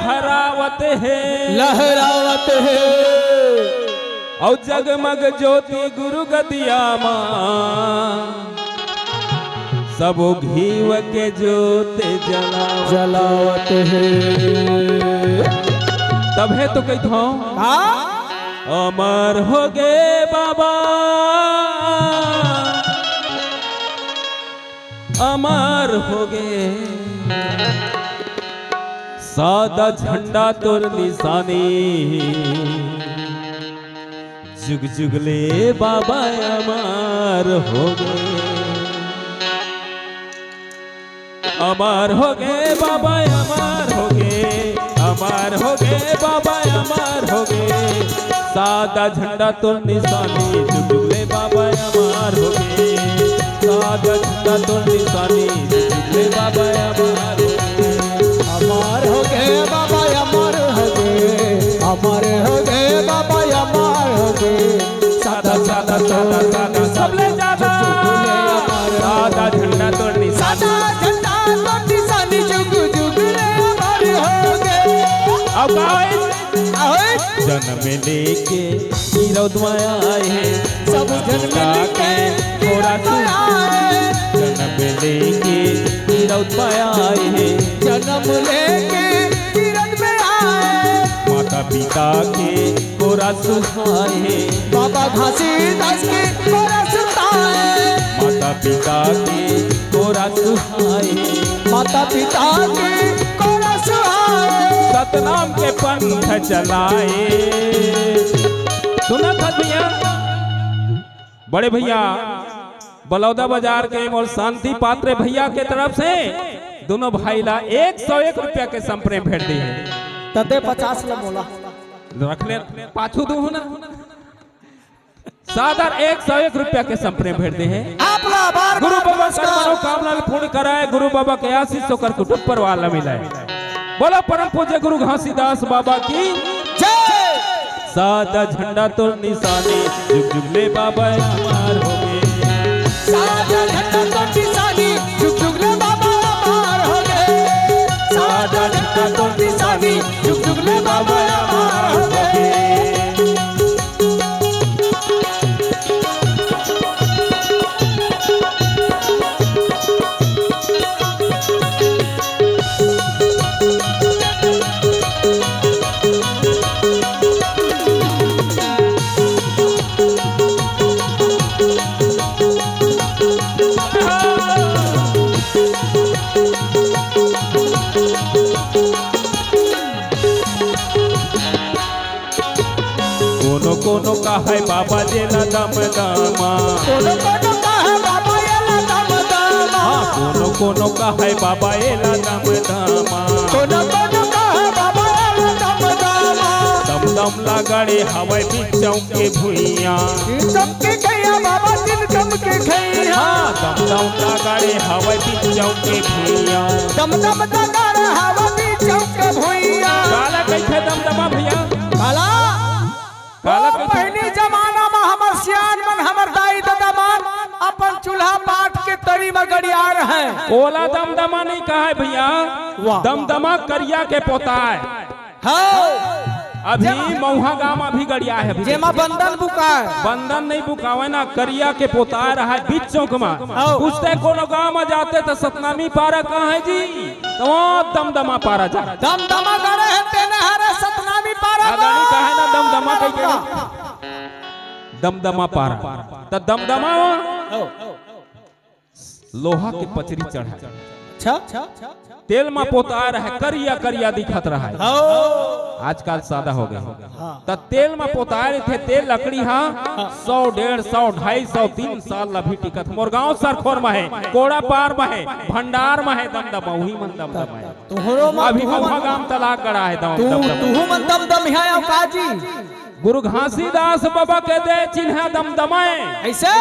लहरावत है लहरावत है और जगमग ज्योति गुरु गदिया माँ सब घीव के ज्योत जलावत है। तब है तो कहता हूँ अमर हो गए बाबा अमर हो गए सादा झंडा तोर निशानी जुग जुगले बाबा अमर हो गए अमर हो गए बाबा अमर हो गए अमर हो गए बाबा अमर हो गए सादा झंडा तो निशानी जुग जुगले बाबा अमर हो गए सादा झंडा तो निशानी जुग जुगले बाबा अमर हो गए बाबा अमर हो गए अमर हो गए बाबा अमर हो गए सादा सादा सादा सादा सब ले जादा सादा झंडा तो निशानी जुग जुगले अमर हो गए। अब जन्म लेके हीरोदमय आए हैं सब जन्म के थोड़ा जन्म लेके हीरोदमय आए हैं जन्म लेके तीरथ में आए माता पिता के कोरा सुहाए हैं बाबा घासीदास के कोरा सुहाए माता पिता के कोरा सुहाए माता पिता के कोरा सुहाए सतनाम के पंथ चलाए। सुना था भैया बड़े भैया बलौदा बाजार के और शांति पात्र भैया के तरफ से दोनों भाई ला 101 रुपया के संप्रेम भेट दिए तते 50 ला बोला रख ले पाछू दू ना सादर 101 रुपया के संप्रेम भेट दे हैं गुरु बाबा का मनोकामना भी पूर्ण कराए गुरु बाबा के आशीष होकर कुटुंब पर वाला मिलाए बोलो परम पूज्य गुरु घासीदास बाबा की जय। सादा झंडा तो निशानी जुग जुगले बाबा अमर हो गए सादा झंडा तो निशानी जुग जुगले बाबा अमर हो गए सादा झंडा तो निशानी जुग जुगले बाबा अमर हो गए। कोनो का है बाबा जेला दम दामा कोनो कोनो का है बाबा एला दम दामा कोनो का है बाबा एला दम दामा कोनो कोनो का है बाबा एला दम दामा दम दम लगाड़े हवाई बिचौ के भुइया दम के गया बाबा दिन दम के खैया दम दम लगाड़े हवाई बिचौ के भुइया दम दम लगाड़े हवाई बिचौ के भुइया काला कैसे दम दमा भैया काला काला पहली जमाना में हमर सियान मन हमर दाई दादा मान अपन चूल्हा पाट के तरी में गड़िया रहे ओला दमदमा नहीं कहा है भैया दमदमा करिया के पोता है अभी मऊहा गांव अभी गड़िया है जेमा बंधन बुका बंधन नहीं बुकावे ना करिया के पोता रहा है बीच चौक में पूछते कोनो गांव में जाते तो सतनामी पारा कहाँ है जी तो दमदमा पारा जा दमदमा गड़े है तेने हरे सतनामी पारा अगाड़ी कहा है ना दमदमा कह दमदमा पारा तो दमदमा लोहा के पचरी चढ़ा तेल में पोता रहा है करिया करिया दिखत रहा है आजकल सादा हो गया तो तेल में पोताए थे तेल लकड़ी 100 150 250 3 साल अभी टिकत मोर गांव सरखोर में है कोड़ा पार में है भंडार में है दमदमा वही मन दमदमा है अभी मऊहा गांव तलाक गड़ा है दमदमा काजी गुरु घासीदास बाबा के दे चिन्ह दमदमाए ऐसे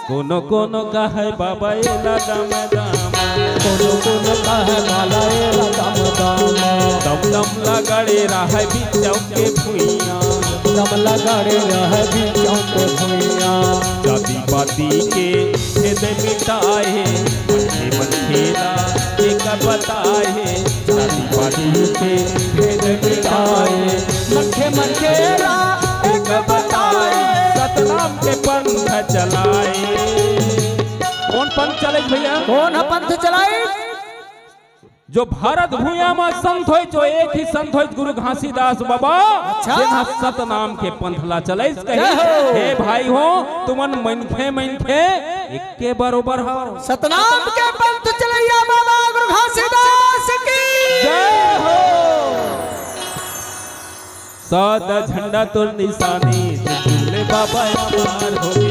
कोनो कोनो का है बाबा एला दमदमा कोनो कोनो का है बाला एला दमदमा दम दम लगाड़े रहा बिचौ के भुइया दम लगाड़े रहा बिचौ के भुइया जाति पाति के भेद मिटाए मन खेला एक एक बताए जाति पाति के भेद मिटाए मनखे मनखे एक बताए सतनाम के पंथ चलाए। कौन पंथ चले भैया? कौन पंथ चलाए? जो भारत भूया में संत हो, जो एक ही संत हो गुरु घासीदास बाबा। अच्छा। सतनाम के पंथला चले हे भाई हो तुमन मनखे मनखे एक के बरोबर हो। सतनाम के पंथ चलैया बाबा गुरु घासीदास की जय हो। सादा झंडा तो निशानी जुगले बाबा अमर हो गए।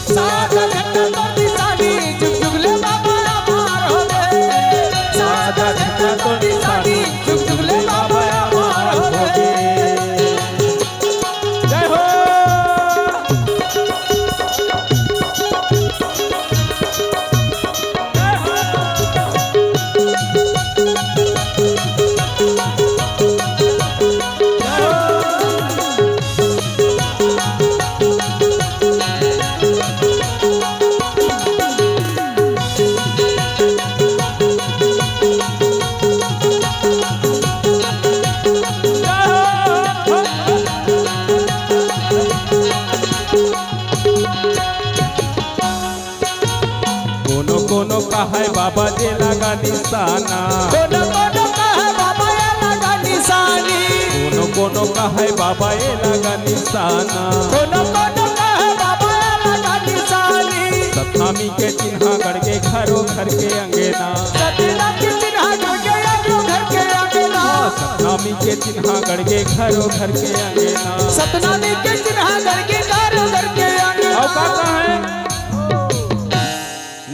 सादा झंडा तो निशानी जुगले बाबा अमर हो गए। सादा झंडा तो निशानी जुगले बाबा अमर हो गए। जय हो। कोनो कहे बाबा जे लगा निशाना। कोनो कोनो कहे बाबा ये लगा निशानी। कोनो कहे बाबा ये लगा निशाना। कोनो कोनो कहे बाबा ये लगा निशानी। सतनामी के चिन्हा गढ़ के घरों घर के अंगेना। सतनामी के चिन्हा गढ़ के घर के अंगेना। सतनामी के चिन्हा गढ़ के घरों घर के अंगेना। सतनामी के चिन्हा गढ़ के घर के अंगेना। और का है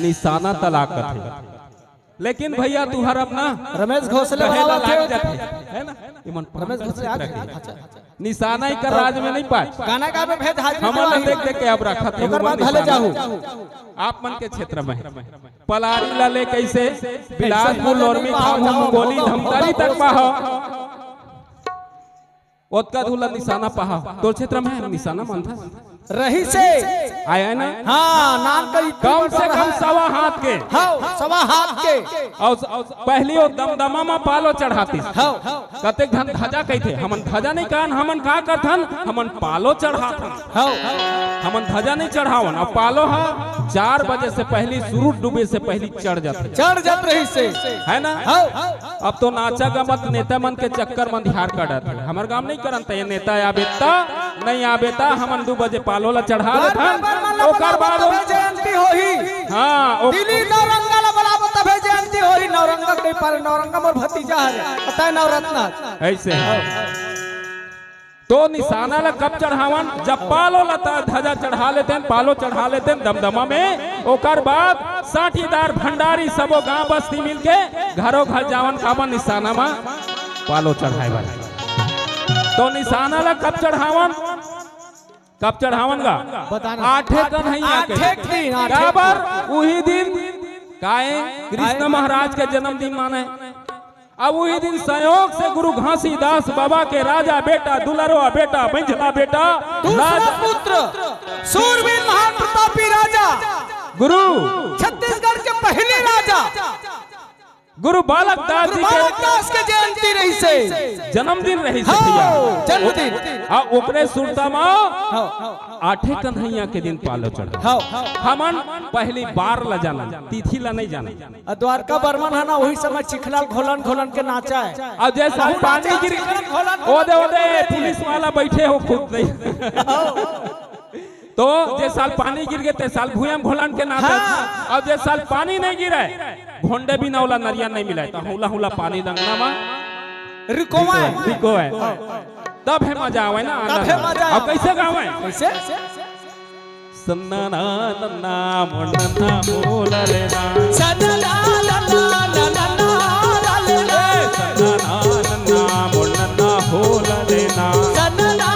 निशाना तलाकत है। लेकिन भैया तुहर अपना रमेश घोसले वाला है ना रमेश घोसले निशाना ही कर राज में नहीं पाए गाना का में भेद हाजिर हम देख देख के अब रखा थे भले जाहू आप मन के क्षेत्र में पलारी लाले कैसे बिलासपुर लोरमी खामू गोली धमतारी तक पाहो ओतका धुला निशाना पाहा तो क्षेत्र में निशाना मंथा रही से आया ना। हाँ नाम कम से कम सवा हाथ के। हाँ सवा हाथ के। और पहली वो दमदमा में पालो चढ़ाती कते धन ध्वजा कहते हमन ध्वजा नहीं कहन हमन का करथन हमन पालो चढ़ाथन। हमन ध्वजा नहीं चढ़ावन और पालो हा 4 बजे से पहले सूरज डूबे से पहले चढ़ जात रही से है ना। अब तो नाचा गमत नेता मन के चक्कर में ध्यान काटत हमार गांव नहीं करन त नेता आबेता नहीं आबेता हमन 2 बजे पालो ला चढ़ा देथन ओकर बाद जयंती होही। हां दिल्ली नौरंगा ला बुलाबो तबे जयंती होही। नौरंगा के पर नौरंगा मोर भतीजा है पता है नवरत्न ऐसे तो निशाना ला कब चढ़ावन जब पालो ला ध्वजा चढ़ा लेते पालो चढ़ा लेते दमदमा में ओकर बाद साठीदार भंडारी सबो गांव बस्ती मिलके घरों घर जावन काबन निशाना में पालो चढ़ाए वाला। तो निशाना ला कब चढ़ावन गा 8 कन्हैया के बराबर वही दिन काए कृष्ण महाराज के जन्मदिन माने। अब वही दिन संयोग से गुरु घासीदास बाबा के राजा बेटा दुलरवा बेटा बंझला बेटा पुत्र सूरवीर महान प्रतापी राजा गुरु छत्तीसगढ़ के पहले राजा गुरु बालक दास के जयंती रही से जन्मदिन रही से भैया जन्मदिन आ ओकरे सुरता में 8 कन्हैया के दिन पालो चढ़ा। हमन पहली बार ला जाना तिथि ला नहीं जाना। द्वारका बर्मन है ना वही समय चिखलाल घोलन के नाचा है। अब जैसा पानी गिर ओदे पुलिस वाला बैठे हो खुद नहीं तो जे साल पानी गिर गए ते साल भूयम घोलन के नाच। अब जे साल पानी नहीं गिरे भोंडे भी नौला नरिया नहीं मिला तो हुला हुला पानी दंगना में रिको है तब है मजा आवे ना। अब कैसे गावे कैसे सन्ना नन्ना मोन्ना बोला लेना सन्ना नन्ना ले ले सन्ना नन्ना मोन्ना बोला लेना सन्ना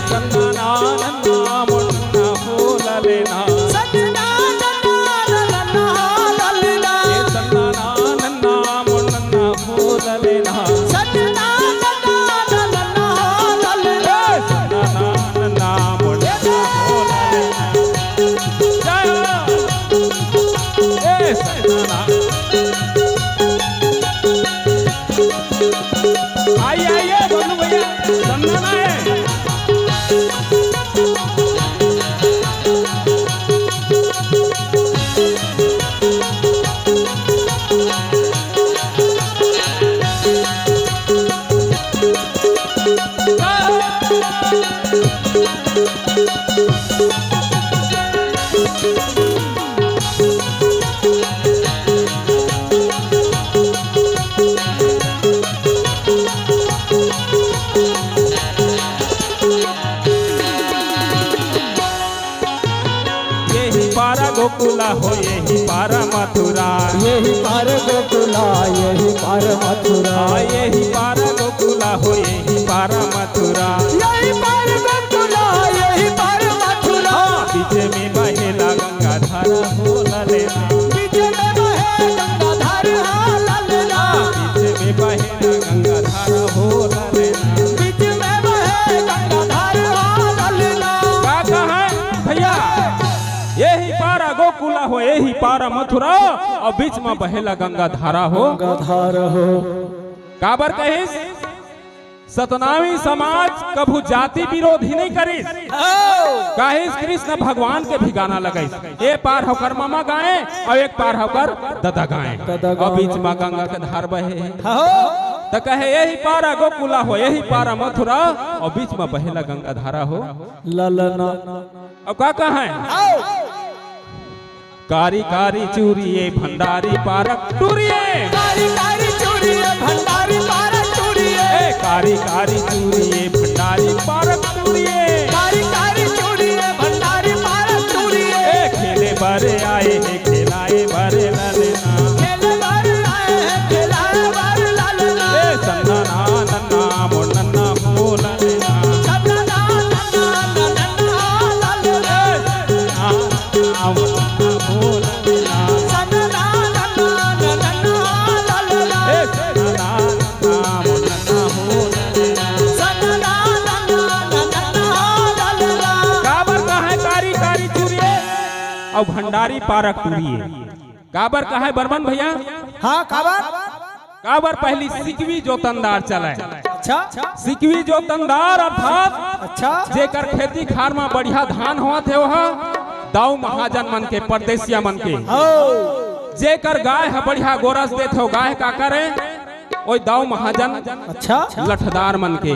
सन्ना नन्ना मुन्ना बोला लेना सन्ना नन्ना मुन्ना बोला लेना सन्ना नन्ना मुन्ना बोला लेना। कानू भैया चंदन है। गोकुला हो यही पार मथुरा, यही पार गोकुला यही पार मथुरा, यही पार गोकुला हो यही पार मथुरा, यही पार गोकुला यही पार मथुरा। बीच में बहेला गंगा धारा हो ललेना, बीच में बहे गंगा धारा ललेना, बीच में बहेला गंगा धारा हो ललेना, बीच में बहे गंगा धारा ललेना। का कहा भैया यही पारा गोकुला हो यही पारा मथुरा और बीच में बहेला गंगा धारा हो, गंगा धारा हो। काबर कहिस सतनामी समाज कभू जाति विरोधी नहीं करिस, कहिस कृष्ण भगवान के भी गाना लगाइस, एक पार होकर मामा गाए और एक पार होकर दादा गाए और बीच में गंगा के धार बहे। तो कहे यही पारा गोकुला हो यही पारा मथुरा और बीच में बहेला गंगा धारा हो ललना। अब का कहा है कारी कारी चूरिये भंडारी पारक टूरिये, कारी कारी चूरिये भंडारी पारक टूरिये, कारी कारी चूरिये भंडारी पारक टूरिये, कारी कारी चूरिये भंडारी पारक टूरिये। खेले बारे आए हैं खिलाए बारे ललना, खेले बारे आए हैं खिलाए बारे ललना, सन्ना नन्ना मुन्ना हो ललना, सन्ना नन्ना नन्ना ललना, और भंडारी पारक टूरिये। काबर कहा है बर्मन भैया? हाँ काबर काबर पहली सिकवी जोतनदार चला, अच्छा सिकवी जोतनदार अर्थात अच्छा जेकर खेती खार में बढ़िया धान हुआ थे वह दाऊ महाजन मन के परदेसिया मन के, जेकर गाय है बढ़िया गोरस देते हो गाय का करे ओई दाऊ महाजन अच्छा लठदार मन के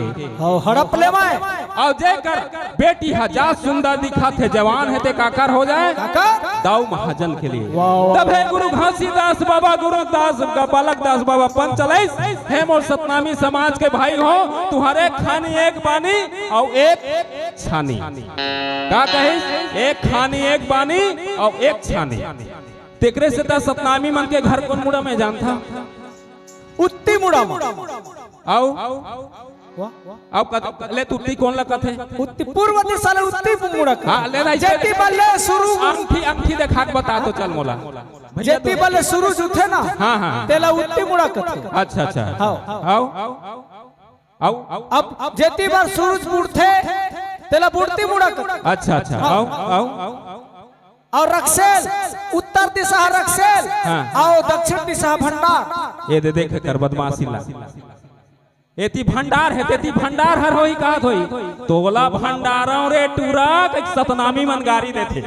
हड़प ले माए, और जेकर बेटी हजार सुंदर दिखा थे जवान है ते काकर हो जाए दाऊ महाजन के लिए। तब है गुरु घासीदास बाबा गुरुदास बालक दास बाबा पंच चलाइस हेम और सतनामी समाज के भाई हो तुम्हारे खानी एक बानी और एक छानी, का कहिस एक खानी एक बानी और एक छानी। तेकरे से ता सतनामी मन के घर कौन मुड़ा में जानता उत्ती मुड़ा आओ ले तुत्ती कौन लगत है उत्ती पूर्व दिशा ले उत्ती मुड़ा हां ले ना जेती बल्ले शुरू अंगठी अंगठी देखा बता तो चल मोला जेती बल्ले शुरू उठे ना हां हां तेला उत्ती मुड़ा कथे। अच्छा अच्छा आओ आओ अब जेती बार सूरज उठे तेला बुड़ती मुड़ा कथे। अच्छा अच्छा आओ आओ और रक्सेल उत्तर दिशा रक्सेल आओ दक्षिण दिशा भंडार। ये दे देख कर बदमाशी ला एती भंडार है तेती भंडार हर होई कहत होई तोला भंडारों रे टूरा सतनामी मन गारी देथे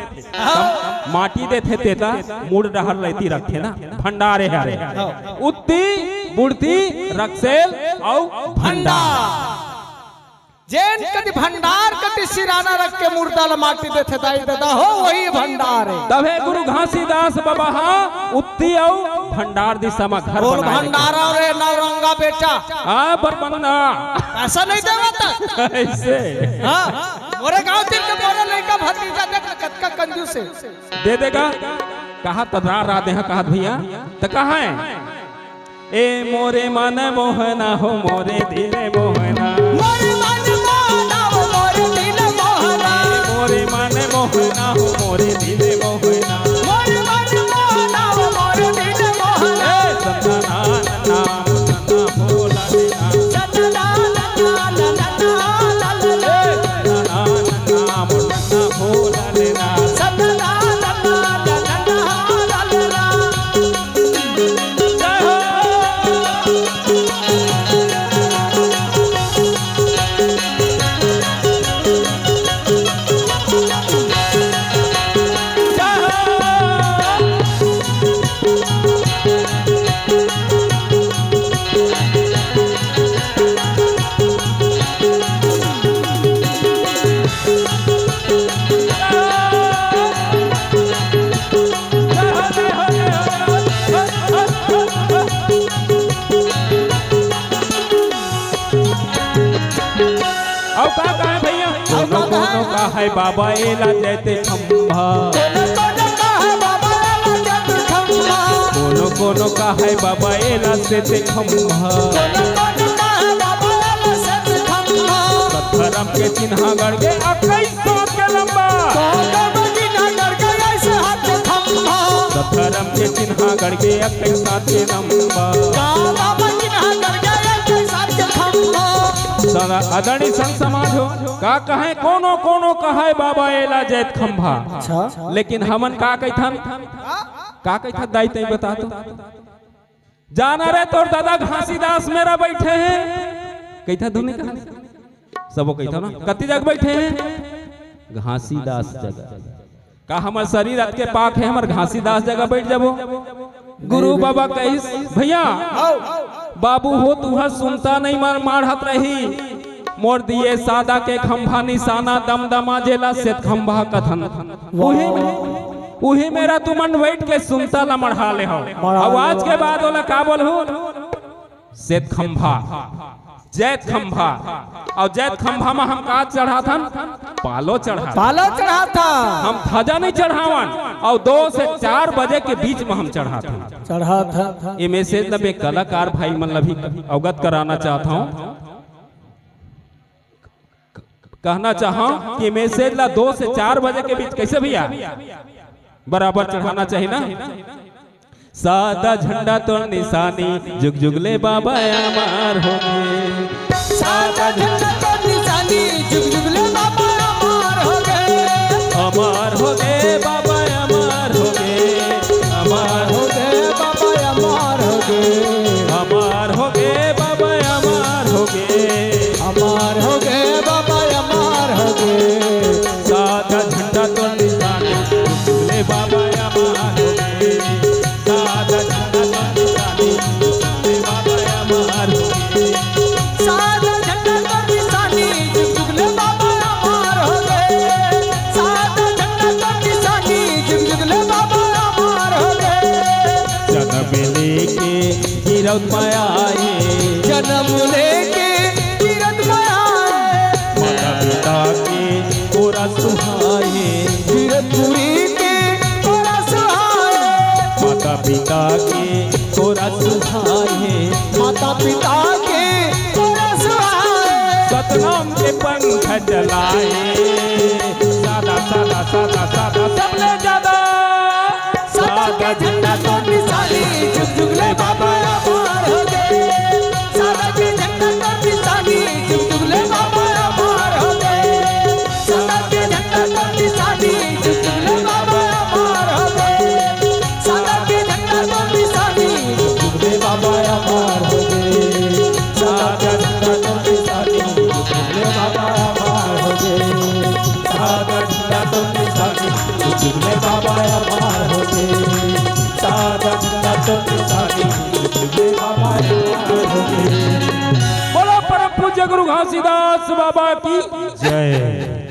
माटी देथे तेता मुड़ डहर लेती रखे ना भंडारे हरे उत्ती बुड़ती रक्सेल और भंडार जैन कति भंडार कति सिराना रख के मुर्दा ल माटी देथे दाई दादा हो वही भंडार है। तबे गुरु घासीदास बाबा हां उत्ती और भंडार दिशा में घर बोल बनाए भंडारा रे नवरंगा बेटा हां बरबंदा ऐसा नहीं देवता ऐसे हां मोरे गांव दिन के मोरे लड़का भतीजा देख कतका कंजूस है दे देगा कहा तदरा राधे हैं कहा भैया तो कहा है ए मोरे मन मोहना हो मोरे दिल मोहना मोरे मन मोहना हो मोरे दिल मोहना मोरे मन मोहना हो मोरे दिल मोहना मोरे मन मोहना हो मोरे दिल मोहना सतना नाम सतना भोला देना सतना नाम सतना भोला देना सतना कोनो का है बाबा एला जैते खंभा कोनो कोनो का है बाबा एला से खंभा धर्म के चिन्हा गड़ के 21 के लंबा धर्म के चिन्हा गड़ के 21 के लंबा सारा आदरणीय संत समाज हो का कहे कोनो कोनो कहे बाबा एला जैत खंभा। लेकिन हमन का कहथन दाई तई बता तो जाना रे तोर दादा घासीदास मेरा बैठे हैं कहता धुनी सबो कहता ना कति जगह बैठे हैं घासीदास जगह का हमर शरीर अत के पाक है हमर घासीदास जगह बैठ जाबो। गुरु बाबा कहिस भैया बाबू हो तुहा सुनता नहीं मारहत रही मोर दिए सादा के खंभा निशाना दमदमा जेला से खंभा कथन उही मेरा तुमन बैठ के सुनता ला मढ़ा ले हो। आवाज के बाद बोला का बोलहु सेत खंभा जैत खंभा और जैत खंभा में हम का चढ़ा था पालो चढ़ा था हम ध्वजा नहीं चढ़ावन और 2 से 4 बजे के बीच में हम चढ़ा था। ये मैसेज लब एक कलाकार भाई मन भी अवगत कराना चाहता हूँ कहना चाहा कि मैसेज ला 2 से 4 बजे के बीच कैसे भैया बराबर चढ़ाना चाहिए ना। सादा झंडा तो निशानी जुग जुगले बाबा अमर हो गए सादा झंडा तो निशानी जुग जुगले बाबा अमर हो गए अमर हो गए बाबा अमर हो गए अमर हो गए बाबा अमर हो गए अमर हो गए बाबा अमर हो गए अमर हो गए बाबा अमर हो गए सादा झंडा तो निशानी जुग जुगले बाबा अमर हो गए सादा झंडा तो निशानी जुग जुगले बाबा अमर हो गए सादा झंडा तो निशानी जुग जुगले बाबा अमर हो गए सादा झंडा तो निशानी जुग जुगले बाबा अमर हो गए जन्म लेके गिरत में आए जन्म लेके गिरत में आए माता पिता के कोरा सुहाए गिरतपुरी के कोरा सुहाए माता पिता के कोरा सुहाए माता पिता के कोरा सुहाए सतनाम के पंख जलाए सादा सादा सादा सादा सबले ज्यादा सादा झंडा तो निशानी जुग जुगले बाबा अमर हो गए सादा के झंडा तो निशानी जुग जुगले बाबा अमर हो गए सादा के झंडा तो निशानी जुग जुगले बाबा अमर हो गए सादा के झंडा तो निशानी जुग जुगले बाबा अमर हो गए सादा झंडा तो निशानी जुग जुगले बाबा अमर हो गए सादा झंडा तो निशानी जुग जुगले बाबा अमर हो गए सादा झंडा तो निशानी जुग जुगले बाबा अमर हो गए। बोलो परम पूज्य गुरु घासीदास बाबा की जय।